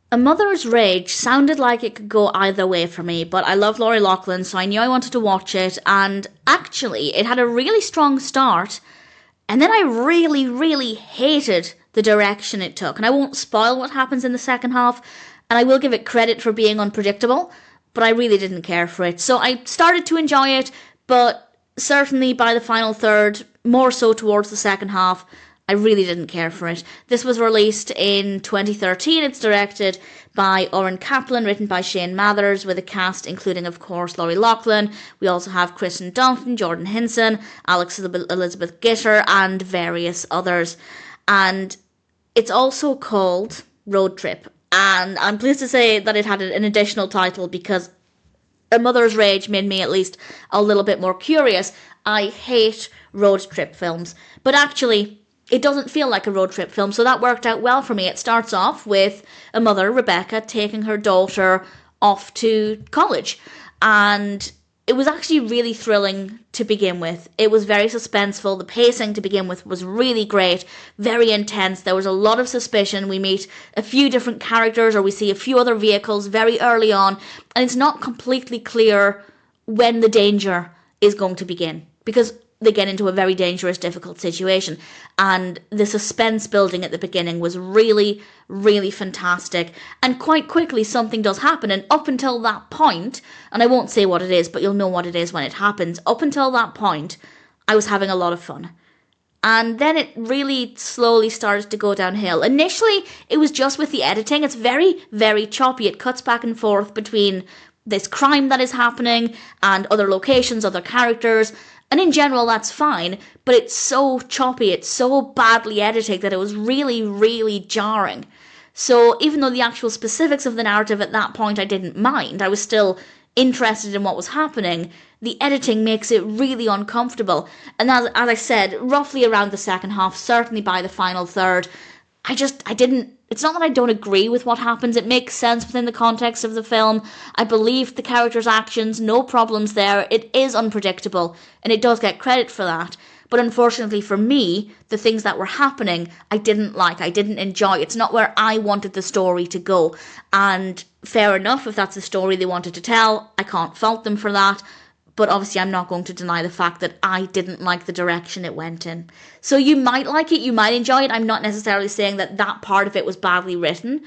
A Mother's Rage sounded like it could go either way for me, but I love Lori Loughlin, so I knew I wanted to watch it, and actually, it had a really strong start, and then I really, really hated the direction it took. And I won't spoil what happens in the second half, and I will give it credit for being unpredictable, but I really didn't care for it. So I started to enjoy it, but certainly by the final third, more so towards the second half, I really didn't care for it. This was released in 2013. It's directed by Oren Kaplan, written by Shane Mathers, with a cast including, of course, Lori Loughlin. We also have Kristen Dalton, Jordan Hinson, Alix Elizabeth Gitter, and various others. And it's also called Road Trip. And I'm pleased to say that it had an additional title because A Mother's Rage made me at least a little bit more curious. I hate road trip films, but actually it doesn't feel like a road trip film, so that worked out well for me. It starts off with a mother, Rebecca, taking her daughter off to college, and it was actually really thrilling to begin with. It was very suspenseful. The pacing to begin with was really great, very intense. There was a lot of suspicion. We meet a few different characters, or we see a few other vehicles very early on, and it's not completely clear when the danger is going to begin, because they get into a very dangerous, difficult situation. And the suspense building at the beginning was really, really fantastic. And quite quickly, something does happen. And up until that point, and I won't say what it is, but you'll know what it is when it happens. Up until that point, I was having a lot of fun. And then it really slowly started to go downhill. Initially, it was just with the editing. It's very, very choppy. It cuts back and forth between this crime that is happening and other locations, other characters. And in general, that's fine, but it's so choppy, it's so badly edited that it was really, really jarring. So even though the actual specifics of the narrative at that point I didn't mind, I was still interested in what was happening, the editing makes it really uncomfortable. And as I said, roughly around the second half, certainly by the final third, I didn't, it's not that I don't agree with what happens, it makes sense within the context of the film. I believe the characters' actions, no problems there. It is unpredictable, and it does get credit for that. But unfortunately for me, the things that were happening, I didn't like, I didn't enjoy. It's not where I wanted the story to go. And fair enough, if that's the story they wanted to tell, I can't fault them for that. But obviously I'm not going to deny the fact that I didn't like the direction it went in. So you might like it, you might enjoy it. I'm not necessarily saying that that part of it was badly written,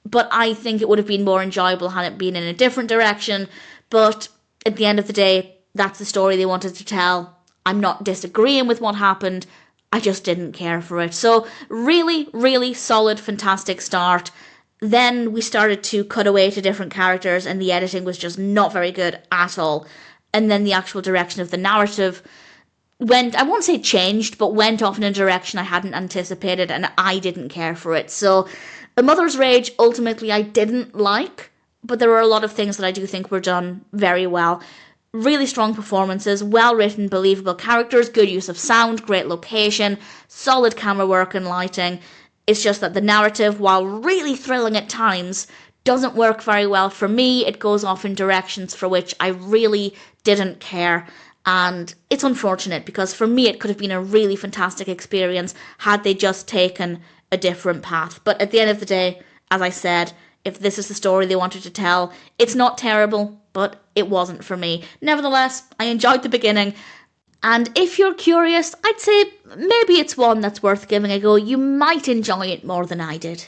but I think it would have been more enjoyable had it been in a different direction. But at the end of the day, that's the story they wanted to tell. I'm not disagreeing with what happened, I just didn't care for it. So really, really solid, fantastic start. Then we started to cut away to different characters, and the editing was just not very good at all. And then the actual direction of the narrative went, I won't say changed, but went off in a direction I hadn't anticipated, and I didn't care for it. So A Mother's Rage, ultimately, I didn't like, but there were a lot of things that I do think were done very well. Really strong performances, well-written, believable characters, good use of sound, great location, solid camera work and lighting. It's just that the narrative, while really thrilling at times, doesn't work very well for me. It goes off in directions for which I really didn't care, and it's unfortunate because for me it could have been a really fantastic experience had they just taken a different path. But at the end of the day, as I said, if this is the story they wanted to tell, it's not terrible, but it wasn't for me. Nevertheless, I enjoyed the beginning, and if you're curious, I'd say maybe it's one that's worth giving a go. You might enjoy it more than I did.